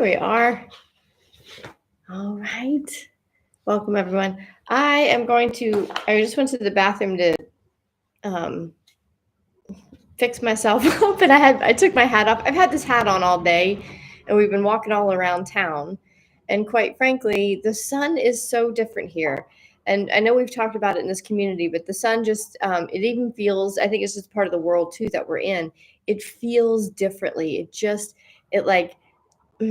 we are. All right. Welcome, everyone. I just went to the bathroom to fix myself up, and I took my hat off. I've had this hat on all day, and we've been walking all around town. And quite frankly, the sun is so different here. And I know we've talked about it in this community, but the sun just, it even feels, I think it's just part of the world too that we're in. It feels differently. It like, I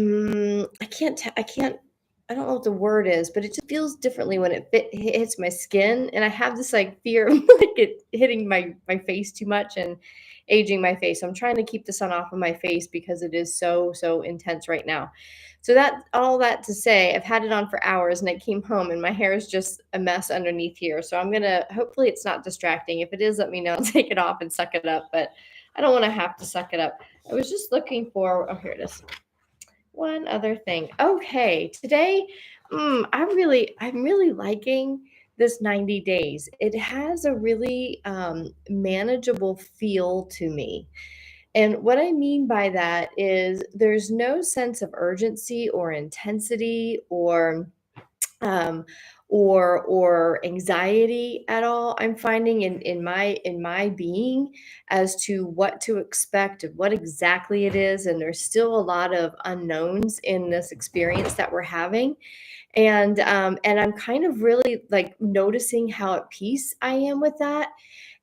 don't know what the word is, but it just feels differently when hits my skin. And I have this like fear of like it hitting my face too much and aging my face. So I'm trying to keep the sun off of my face because it is so intense right now. So all that to say, I've had it on for hours and I came home and my hair is just a mess underneath here. So hopefully it's not distracting. If it is, let me know. I'll take it off and suck it up, but I don't want to have to suck it up. I was just looking for, oh, here it is. One other thing. Okay, today, I'm really liking this 90 days. It has a really manageable feel to me. And what I mean by that is there's no sense of urgency or intensity um, or anxiety at all. I'm finding in my being as to what to expect of what exactly it is, and there's still a lot of unknowns in this experience that we're having. And I'm kind of really like noticing how at peace I am with that.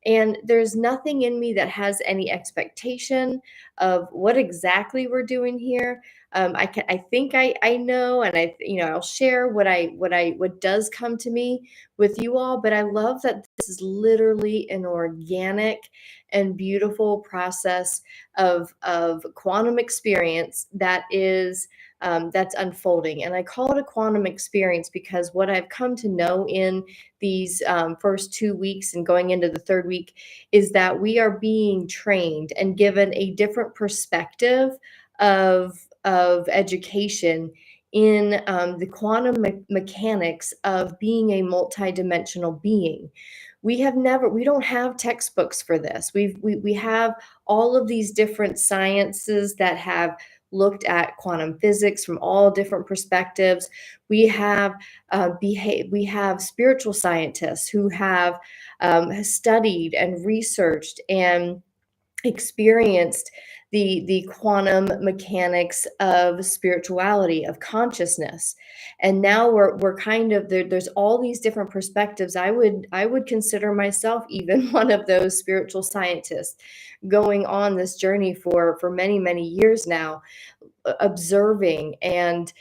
And there's nothing in me that has any expectation of what exactly we're doing here. I think I know, and I'll share what does come to me with you all. But I love that this is literally an organic and beautiful process of quantum experience that's unfolding. And I call it a quantum experience because what I've come to know in these first 2 weeks and going into the third week is that we are being trained and given a different perspective of education in the quantum mechanics of being a multidimensional being. We don't have textbooks for this. We have all of these different sciences that have looked at quantum physics from all different perspectives. We have we have spiritual scientists who have studied and researched and experienced the quantum mechanics of spirituality, of consciousness. And now we're kind of there's all these different perspectives. I would consider myself even one of those spiritual scientists going on this journey for many years now, observing and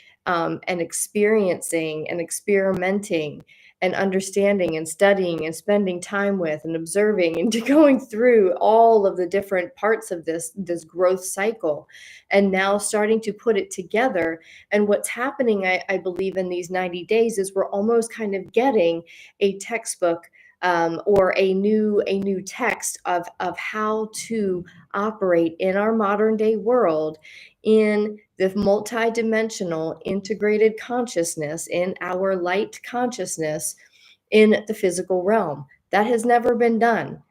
experiencing and experimenting and understanding and studying and spending time with and observing and going through all of the different parts of this growth cycle, and now starting to put it together. And what's happening, I believe, in these 90 days is we're almost kind of getting a textbook, or a new text of how to operate in our modern day world in the multidimensional integrated consciousness, in our light consciousness, in the physical realm. That has never been done,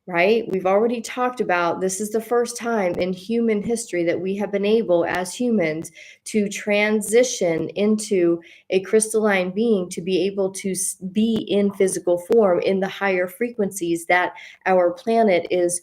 right? We've already talked about this is the first time in human history that we have been able as humans to transition into a crystalline being, to be able to be in physical form in the higher frequencies that our planet is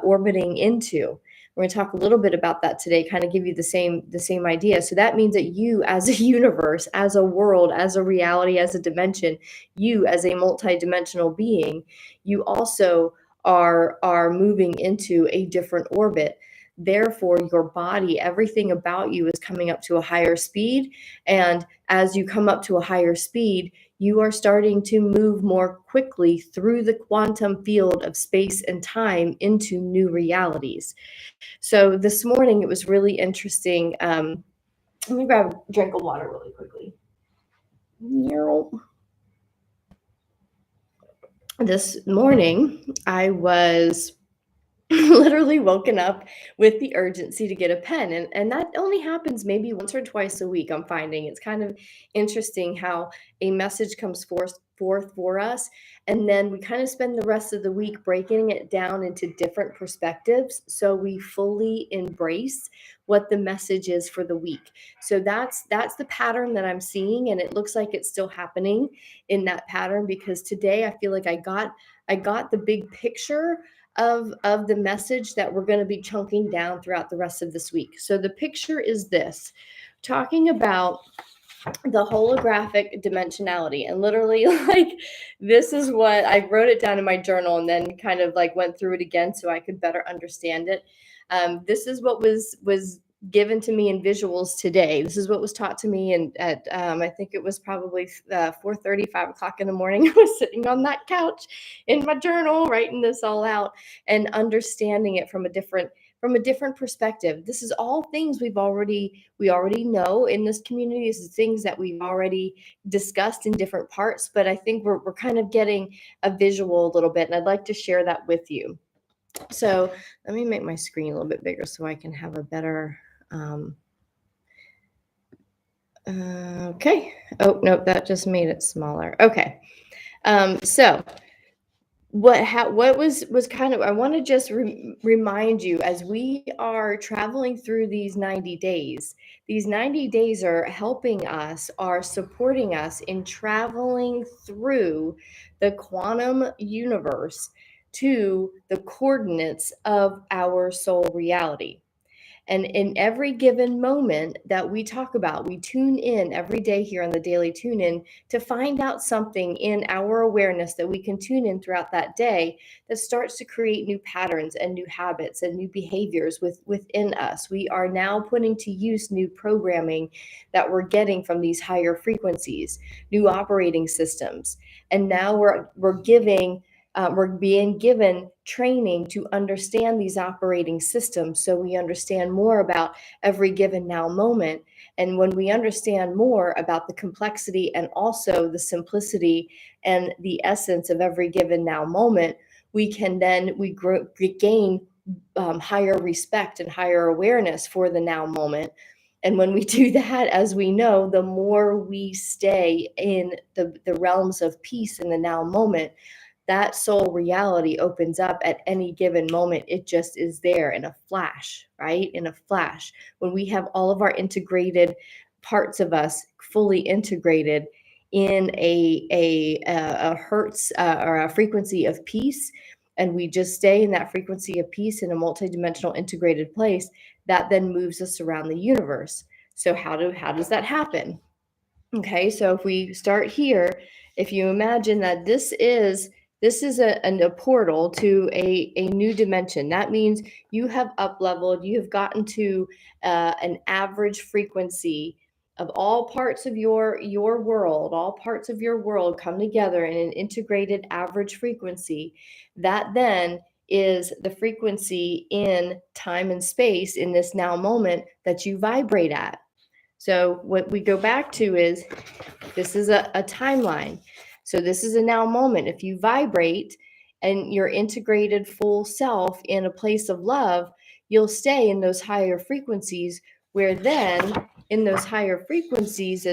orbiting into. We're going to talk a little bit about that today, kind of give you the same idea. So that means that you as a universe, as a world, as a reality, as a dimension, you as a multidimensional being, you also are moving into a different orbit. Therefore, your body, everything about you is coming up to a higher speed. And as you come up to a higher speed, you are starting to move more quickly through the quantum field of space and time into new realities. So this morning, it was really interesting. Let me grab a drink of water really quickly. This morning, I was literally woken up with the urgency to get a pen, and that only happens maybe once or twice a week. I'm finding it's kind of interesting how a message comes forth for us, and then we kind of spend the rest of the week breaking it down into different perspectives so we fully embrace what the message is for the week. So that's the pattern that I'm seeing, and it looks like it's still happening in that pattern, because today I feel like I got the big picture of the message that we're going to be chunking down throughout the rest of this week. So the picture is this, talking about the holographic dimensionality, and literally like this is what I wrote it down in my journal and then kind of like went through it again so I could better understand it. This is what was given to me in visuals today. This is what was taught to me, and at I think it was probably 4:30, 5 o'clock in the morning. I was sitting on that couch in my journal writing this all out and understanding it from a different perspective. This is all things we already know in this community. This is things that we've already discussed in different parts, but I think we're kind of getting a visual a little bit, and I'd like to share that with you. So let me make my screen a little bit bigger so I can have a better. Okay. Oh no, that just made it smaller. Okay. So what was kind of, I want to just remind you, as we are traveling through these 90 days are helping us, are supporting us in traveling through the quantum universe to the coordinates of our soul reality. And in every given moment that we talk about, we tune in every day here on the Daily Tune In to find out something in our awareness that we can tune in throughout that day that starts to create new patterns and new habits and new behaviors within us. We are now putting to use new programming that we're getting from these higher frequencies, new operating systems. And now we're being given training to understand these operating systems, so we understand more about every given now moment. And when we understand more about the complexity and also the simplicity and the essence of every given now moment, we gain higher respect and higher awareness for the now moment. And when we do that, as we know, the more we stay in the realms of peace in the now moment, that soul reality opens up at any given moment. It just is there in a flash, right? In a flash. When we have all of our integrated parts of us fully integrated in a hertz or a frequency of peace, and we just stay in that frequency of peace in a multidimensional integrated place, that then moves us around the universe. So how does that happen? Okay, so if we start here, if you imagine that this is a portal to a new dimension. That means you have up leveled, you have gotten to an average frequency of all parts of your world. All parts of your world come together in an integrated average frequency. That then is the frequency in time and space in this now moment that you vibrate at. So what we go back to is, this is a timeline. So this is a now moment. If you vibrate and your integrated full self in a place of love, you'll stay in those higher frequencies, where then in those higher frequencies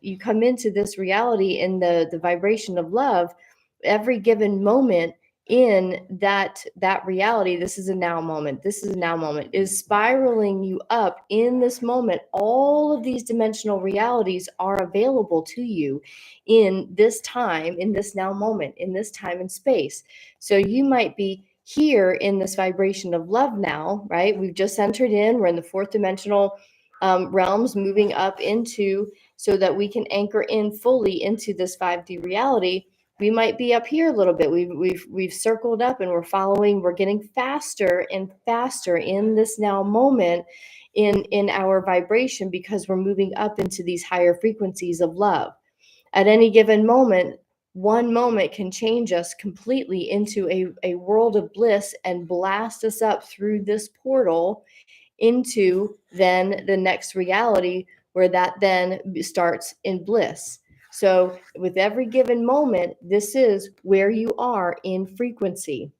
you come into this reality in the vibration of love. Every given moment in that reality, this is a now moment, this is a now moment, is spiraling you up in this moment. All of these dimensional realities are available to you in this time, in this now moment, in this time and space. So you might be here in this vibration of love now, right? We've just entered in, we're in the fourth dimensional realms, moving up into, so that we can anchor in fully into this 5D reality. We might be up here a little bit. We've circled up and we're getting faster and faster in this now moment in our vibration, because we're moving up into these higher frequencies of love. At any given moment, one moment can change us completely into a world of bliss and blast us up through this portal into then the next reality, where that then starts in bliss. So with every given moment, this is where you are in frequency.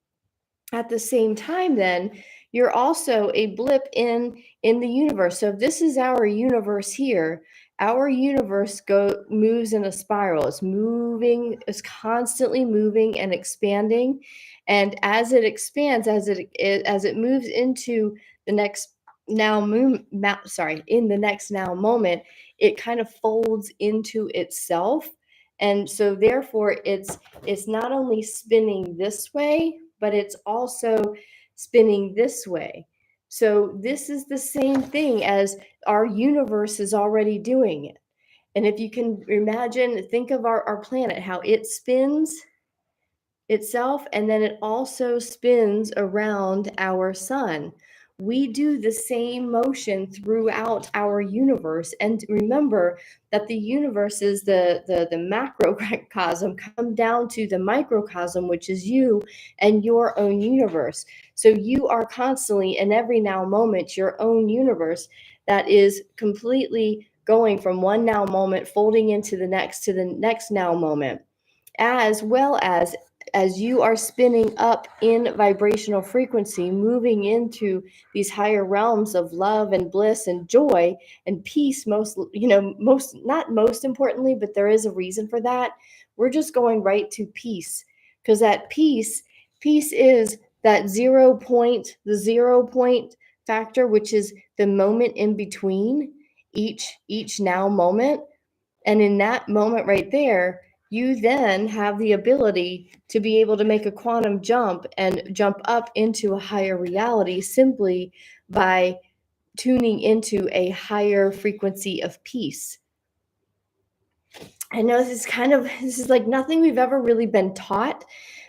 At the same time, then you're also a blip in the universe. So if this is our universe here, our universe moves in a spiral. It's moving, it's constantly moving and expanding. And as it expands, as it moves into the next in the next now moment, it kind of folds into itself. And so therefore it's not only spinning this way, but it's also spinning this way. So this is the same thing as our universe is already doing it. And if you can imagine, think of our planet, how it spins itself, and then it also spins around our sun. We do the same motion throughout our universe. And remember that the universe is the macrocosm, come down to the microcosm, which is you and your own universe. So you are constantly, in every now moment, your own universe that is completely going from one now moment, folding into the next to the next now moment, as well as you are spinning up in vibrational frequency, moving into these higher realms of love and bliss and joy and peace. Not most importantly, but there is a reason for that. We're just going right to peace, because that peace is that the 0 point factor, which is the moment in between each now moment. And in that moment right there, you then have the ability to be able to make a quantum jump and jump up into a higher reality simply by tuning into a higher frequency of peace. I know this is like nothing we've ever really been taught,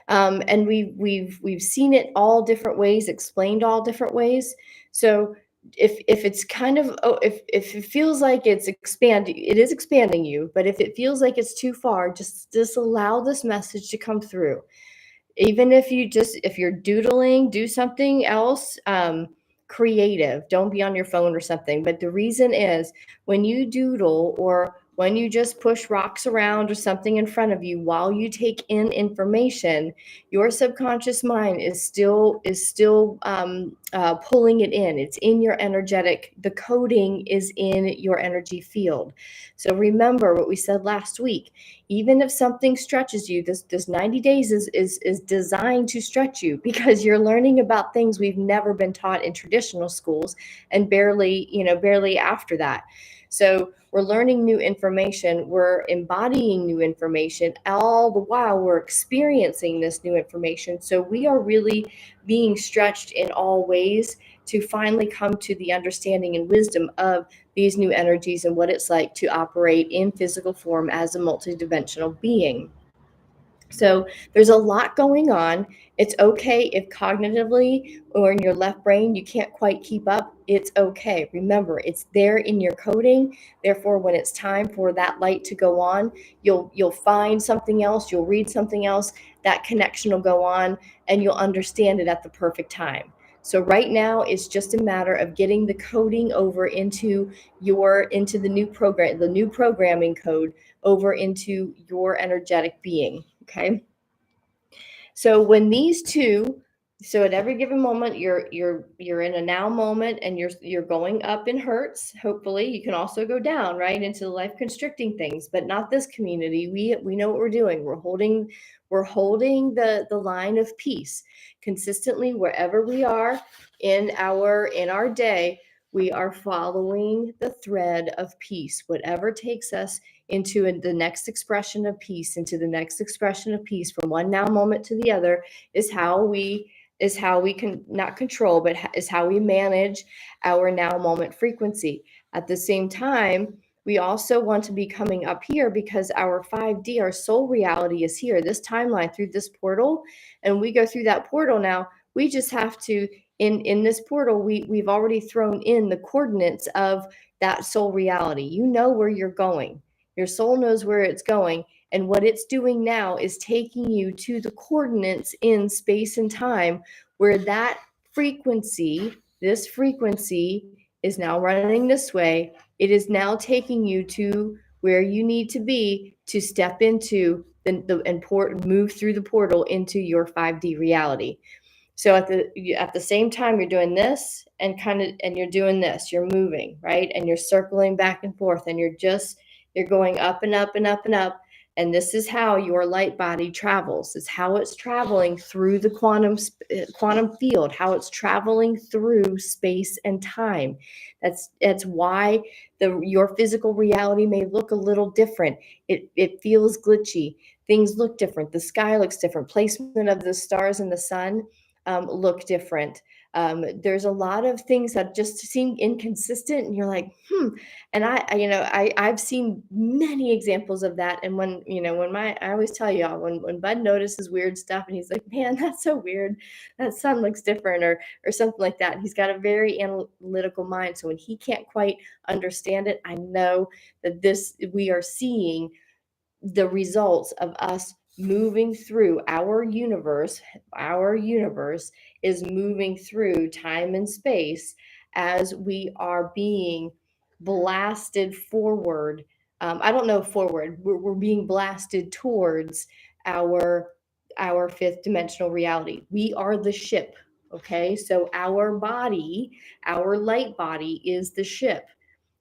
and we've seen it all different ways, explained all different ways. So if it's kind of, if it feels like it's expanding, it is expanding you. But if it feels like it's too far, just allow this message to come through. Even if you're doodling, do something else creative. Don't be on your phone or something. But the reason is, when you doodle or when you just push rocks around or something in front of you while you take in information, your subconscious mind is still pulling it in. It's in your energetic. The coding is in your energy field. So remember what we said last week. Even if something stretches you, this 90 days is designed to stretch you, because you're learning about things we've never been taught in traditional schools, and barely after that. So we're learning new information, we're embodying new information, all the while we're experiencing this new information. So we are really being stretched in all ways to finally come to the understanding and wisdom of these new energies and what it's like to operate in physical form as a multidimensional being. So there's a lot going on. It's okay if cognitively or in your left brain you can't quite keep up. It's okay. Remember, it's there in your coding. Therefore, when it's time for that light to go on, you'll find something else, you'll read something else, that connection will go on, and you'll understand it at the perfect time. So right now it's just a matter of getting the coding over into the new program, the new programming code over into your energetic being. Okay. So when these two, so at every given moment, you're in a now moment, and you're going up in hertz. Hopefully, you can also go down right into the life constricting things, but not this community. We know what we're doing. We're holding the line of peace consistently wherever we are in our day. We are following the thread of peace, whatever takes us into the next expression of peace, from one now moment to the other, is how we can not control, but is how we manage our now moment frequency. At the same time, we also want to be coming up here, because our 5D, our soul reality, is here, this timeline, through this portal. And we go through that portal now. We just have to, in this portal, we've already thrown in the coordinates of that soul reality. You know where you're going. Your soul knows where it's going. And what it's doing now is taking you to the coordinates in space and time, where that this frequency is now running this way. It is now taking you to where you need to be to step into move through the portal into your 5D reality. So at the same time you're doing this and you're doing this, you're moving, right? And you're circling back and forth and you're going up and up and up and up. And this is how your light body travels. It's how it's traveling through the quantum field, how it's traveling through space and time. That's why your physical reality may look a little different. It feels glitchy. Things look different. The sky looks different. Placement of the stars and the sun look different. There's a lot of things that just seem inconsistent, and you're like, And I've seen many examples of that. And I always tell y'all when Bud notices weird stuff, and he's like, man, that's so weird. That sun looks different, or something like that. He's got a very analytical mind, so when he can't quite understand it, I know that this we are seeing the results of us moving through our universe is moving through time and space as we are being blasted forward. I don't know, forward, we're being blasted towards our our fifth dimensional reality. We are the ship. Okay, so our body, our light body, is the ship.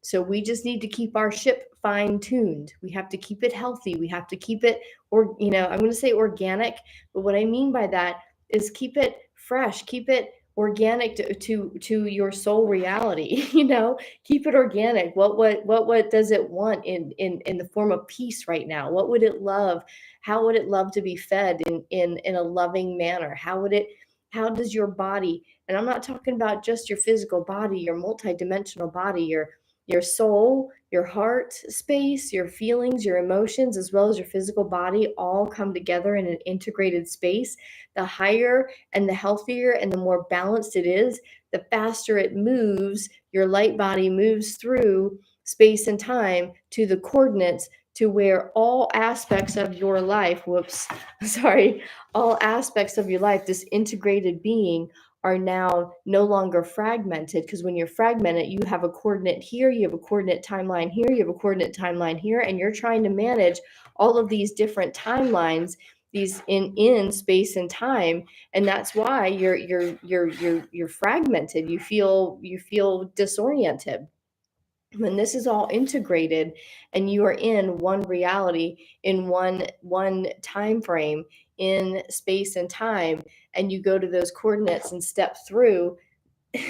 So we just need to keep our ship fine tuned. We have to keep it healthy. We have to keep it, or I'm going to say organic, but what I mean by that is keep it fresh, keep it organic to your soul reality. Keep it organic. What does it want in the form of peace right now? What would it love? How would it love to be fed in a loving manner? How does your body, and I'm not talking about just your physical body, your multidimensional body, your soul, your heart space, your feelings, your emotions, as well as your physical body all come together in an integrated space. The higher and the healthier and the more balanced it is, the faster it moves. Your light body moves through space and time to the coordinates to where all aspects of your life, all aspects of your life, this integrated being, are now no longer fragmented, because when you're fragmented, you have a coordinate here, you have a coordinate timeline here, you have a coordinate timeline here, and you're trying to manage all of these different timelines, these in space and time, and that's why you're fragmented. You feel disoriented. When this is all integrated and you are in one reality, in one time frame, in space and time, and you go to those coordinates and step through,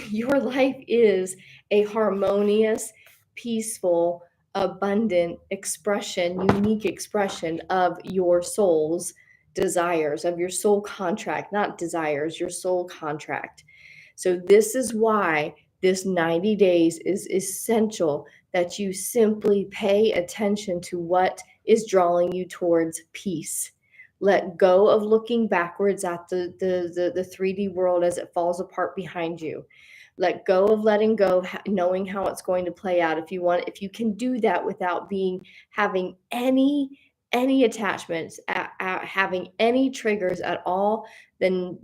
your life is a harmonious, peaceful, abundant expression, unique expression of your soul's desires, of your soul contract, not desires, your soul contract. So, this is why this 90 days is essential, that you simply pay attention to what is drawing you towards peace. Let go of looking backwards at the 3D world as it falls apart behind you. Let go of letting go, knowing how it's going to play out. If you can do that without having any attachments, having any triggers at all, then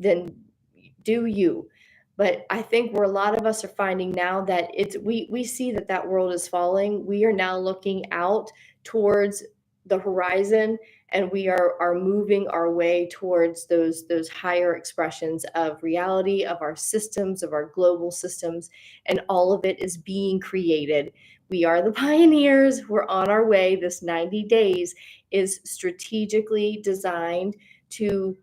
do you. But I think where a lot of us are finding now that we see that world is falling. We are now looking out towards the horizon, and we are moving our way towards those higher expressions of reality, of our systems, of our global systems, and all of it is being created. We are the pioneers. We're on our way. This 90 days is strategically designed to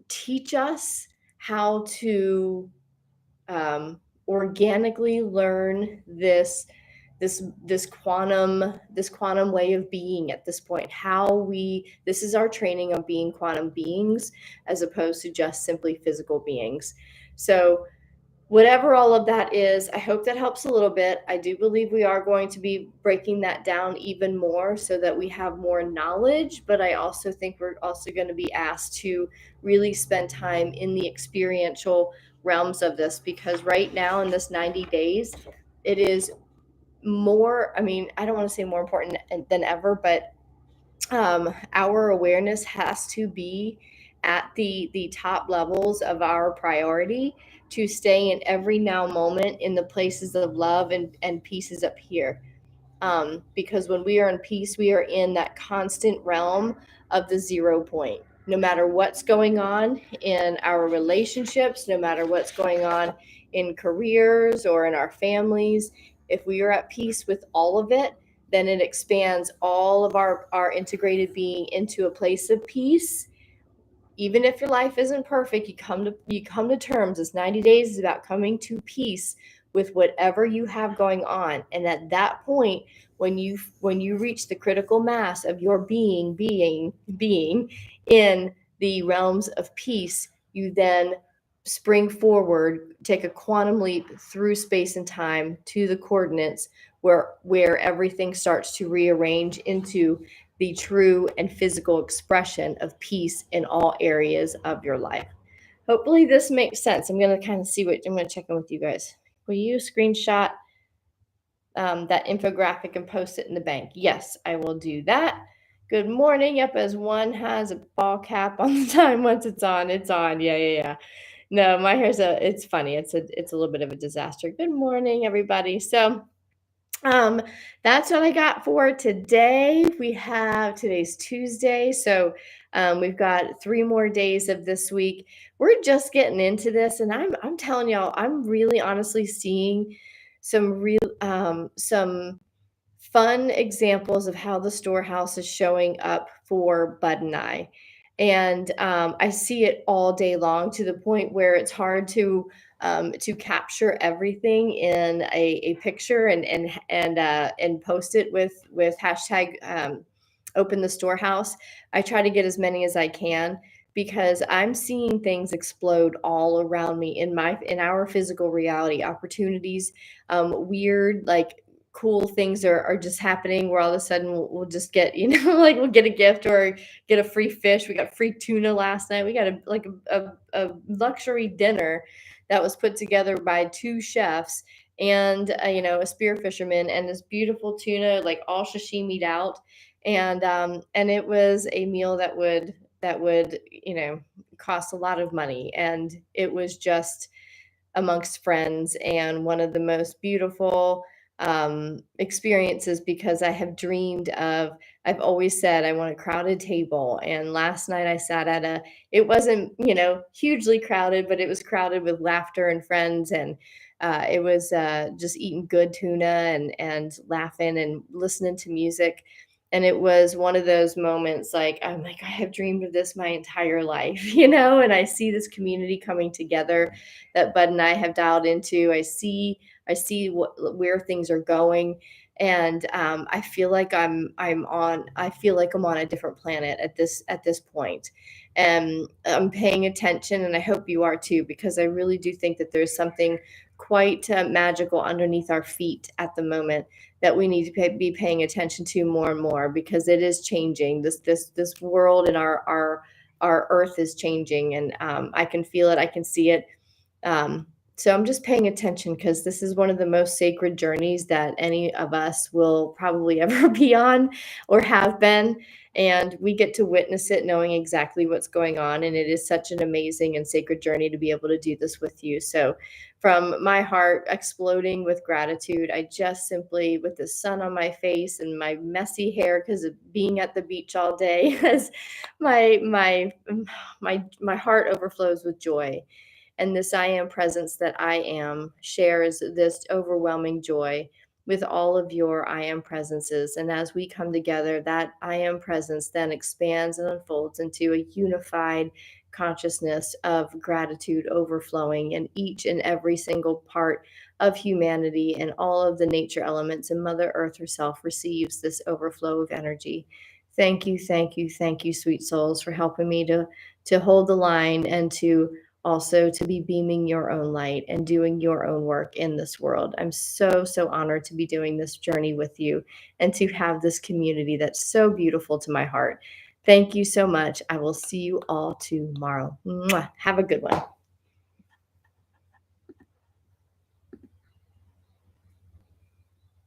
teach us how to organically learn this quantum way of being at this point. This is our training of being quantum beings as opposed to just simply physical beings. So whatever all of that is, I hope that helps a little bit. I do believe we are going to be breaking that down even more so that we have more knowledge, but I also think we're also going to be asked to really spend time in the experiential realms of this, because right now in this 90 days, it is more, I don't want to say more important than ever, but our awareness has to be at the top levels of our priority, to stay in every now moment in the places of love and pieces up here. Because when we are in peace, we are in that constant realm of the 0 point. no matter what's going on in our relationships, no matter what's going on in careers or in our families, if we are at peace with all of it, then it expands all of our integrated being into a place of peace. Even if your life isn't perfect, you come to terms. This 90 days is about coming to peace with whatever you have going on. And at that point, when you reach the critical mass of your being in the realms of peace, you then spring forward, take a quantum leap through space and time to the coordinates where everything starts to rearrange into the true and physical expression of peace in all areas of your life. Hopefully this makes sense. I'm going to kind of see what I'm going to check in with you guys. Will you screenshot that infographic and post it in the bank? Yes, I will do that. Good morning. Yep, as one has a ball cap on the time. Once it's on, it's on. Yeah. No, my hair's it's funny. It's a little bit of a disaster. Good morning, everybody. So um, that's what I got for today. Today's Tuesday, so we've got 3 more days of this week. We're just getting into this, and I'm telling y'all, I'm really honestly seeing some fun examples of how the storehouse is showing up for Bud and I. And I see it all day long to the point where it's hard to capture everything in a picture and post it with hashtag open the storehouse. I try to get as many as I can because I'm seeing things explode all around me in our physical reality. Opportunities, weird, like cool things are just happening where all of a sudden we'll just get, like we'll get a gift or get a free fish. We got free tuna last night. We got a luxury dinner that was put together by 2 chefs and a spear fisherman, and this beautiful tuna, like all sashimied out. And it was a meal that would cost a lot of money, and it was just amongst friends and one of the most beautiful experiences, because I've always said I want a crowded table. And last night I sat it wasn't, hugely crowded, but it was crowded with laughter and friends. And it was just eating good tuna and laughing and listening to music. And it was one of those moments, like, I'm like, I have dreamed of this my entire life, and I see this community coming together that Bud and I have dialed into. I see where things are going, and I feel like I'm on a different planet at this point, and I'm paying attention, and I hope you are too, because I really do think that there's something quite magical underneath our feet at the moment that we need to be paying attention to more and more, because it is changing. This world and our earth is changing, and I can feel it. I can see it. So I'm just paying attention, because this is one of the most sacred journeys that any of us will probably ever be on or have been. And we get to witness it knowing exactly what's going on. And it is such an amazing and sacred journey to be able to do this with you. So, from my heart exploding with gratitude, I just simply, with the sun on my face and my messy hair because of being at the beach all day, as my heart overflows with joy. And this I am presence that I am shares this overwhelming joy with all of your I am presences. And as we come together, that I am presence then expands and unfolds into a unified consciousness of gratitude overflowing in each and every single part of humanity, and all of the nature elements, and Mother Earth herself receives this overflow of energy. Thank you, thank you, thank you, sweet souls, for helping me to hold the line, and to also to be beaming your own light and doing your own work in this world. I'm so honored to be doing this journey with you and to have this community that's so beautiful to my heart. Thank you so much. I will see you all tomorrow. Mwah. Have a good one.